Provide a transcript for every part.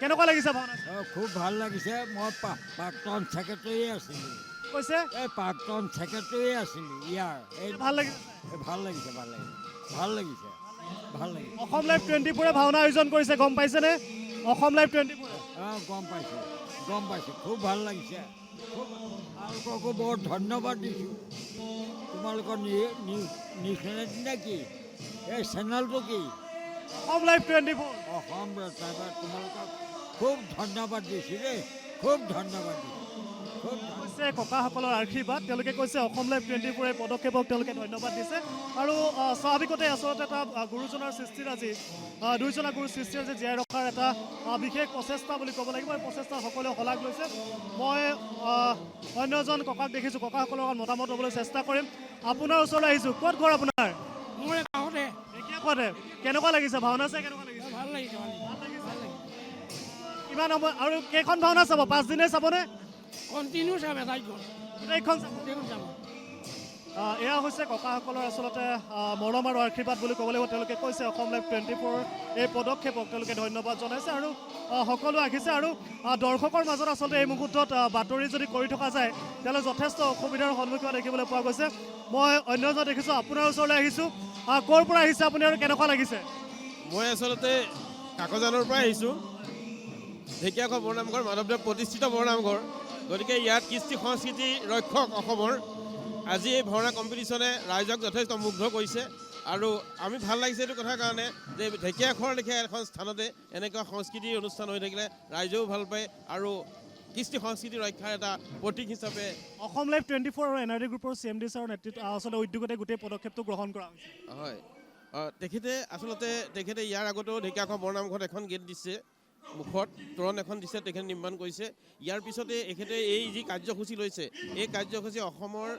কেনেকুৱা লাগিছে ভাওনা? খুব ভাল লাগিছে। মই প্ৰাক্তন ছেক্ৰেটাৰী আছিলোঁ। কৈছে প্ৰাক্তন ছেক্ৰেটাৰী আছিলোঁ ইয়াৰ। ভাল লাগিছে, ভাল লাগিছে, ভাল লাগিছে, ভাল লাগিছে, ভাল লাগিছে। অসম লাইভ 24 ভাওনা আয়োজন কৰিছে, গম পাইছেনে? অসম লাইভ 24 গম পাইছোঁ, গম পাইছোঁ। খুব ভাল লাগিছে। খুব তোমালোককো বৰ ধন্যবাদ দিছোঁ। তোমালোকৰ নিউজ নে কি? এই চেনেলটো কি? অসম লাইভ 24। অসম তোমালোকক খুব ধন্যবাদ দিছোঁ দেই, খুব ধন্যবাদ দিছোঁ। কৈছে ককাসকলৰ আশীৰ্বাদ। তেওঁলোকে কৈছে অসম লাইভ 24 এই পদক্ষেপক তেওঁলোকে ধন্যবাদ দিছে। আৰু স্বাভাৱিকতে আচলতে এটা গুৰুজনাৰ সৃষ্টিৰ আজি দুইজনা গুৰুৰ সৃষ্টিৰ আজি জীয়াই ৰখাৰ এটা বিশেষ প্ৰচেষ্টা বুলি ক'ব লাগিব। এই প্ৰচেষ্টা সকলোৱে শলাগ লৈছে। মই অন্য এজন ককাক দেখিছোঁ, ককাসকলৰ লগত মতামত ল'বলৈ চেষ্টা কৰিম। আপোনাৰ ওচৰলৈ আহিছোঁ। ক'ত ঘৰ আপোনাৰ? মোৰ গাঁৱতে। ঢেকীয়াখোৱাতে। কেনেকুৱা লাগিছে ভাওনা চাই? কেনেকুৱা লাগিছে? ভাল লাগিছে, কিমান সময় আৰু কেইখন ভাওনা চাব? 5 দিনে চাবনে? কণ্টিনিউ চাব, গোটেইখন চাব। এয়া হৈছে ককাসকলৰ আচলতে মৰম আৰু আশীৰ্বাদ বুলি ক'ব লাগিব। তেওঁলোকে কৈছে অসম লাইভ 24 এই পদক্ষেপক তেওঁলোকে ধন্যবাদ জনাইছে আৰু সকলো আহিছে। আৰু দৰ্শকৰ মাজত আচলতে এই মুহূৰ্তত বাতৰি যদি কৰি থকা যায় তেতিয়াহ'লে যথেষ্ট অসুবিধাৰ সন্মুখীন দেখিবলৈ পোৱা গৈছে। মই অন্য এজন দেখিছোঁ, আপোনাৰ ওচৰলৈ আহিছোঁ। ক'ৰ পৰা আহিছে আপুনি আৰু কেনেকুৱা লাগিছে? মই আচলতে কাকজানৰ পৰা আহিছোঁ। ঢেকীয়াখোৱা বৰনামঘৰ মাধৱদেৱ প্ৰতিষ্ঠিত বৰনামঘৰ। গতিকে ইয়াত কৃষ্টি সংস্কৃতি ৰক্ষক অসমৰ আজি এই ভাওনা কম্পিটিশ্যনে ৰাইজক যথেষ্ট মুগ্ধ কৰিছে। আৰু আমি ভাল লাগিছে এইটো কথাৰ কাৰণে যে ঢেকীয়াখোৱাৰ লেখীয়া এখন স্থানতে এনেকুৱা সংস্কৃতিৰ অনুষ্ঠান হৈ থাকিলে ৰাইজেও ভাল পায় আৰু কৃষ্টি সংস্কৃতি ৰক্ষাৰ এটা প্ৰতীক হিচাপে অসম লাইভ 24 আৰু NRD গ্ৰুপৰ CMD ছাৰৰ নেতৃত্বত আচলতে উদ্যোগতে গোটেই পদক্ষেপটো গ্ৰহণ কৰা হৈছে। হয়, তেখেতে ইয়াৰ আগতেও ঢেকীয়াখোৱা বৰনামঘৰত এখন গেট দিছে, মুখত তোৰণ এখন দিছে, তেখেতে নিৰ্মাণ কৰিছে। ইয়াৰ পিছতে এখেতে এই যি কাৰ্যসূচী লৈছে, এই কাৰ্যসূচী অসমৰ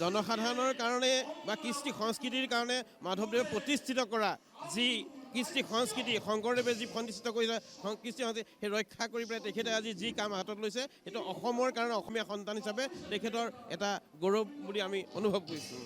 জনসাধাৰণৰ কাৰণে বা কৃষ্টি সংস্কৃতিৰ কাৰণে মাধৱদেৱে প্ৰতিষ্ঠিত কৰা যি কৃষ্টি সংস্কৃতি, শংকৰদেৱে যি প্ৰতিষ্ঠিত কৰিলে কৃষ্টি সংস্কৃতি, সেই ৰক্ষা কৰি পেলাই তেখেতে আজি যি কাম হাতত লৈছে সেইটো অসমৰ কাৰণে অসমীয়া সন্তান হিচাপে তেখেতৰ এটা গৌৰৱ বুলি আমি অনুভৱ কৰিছোঁ।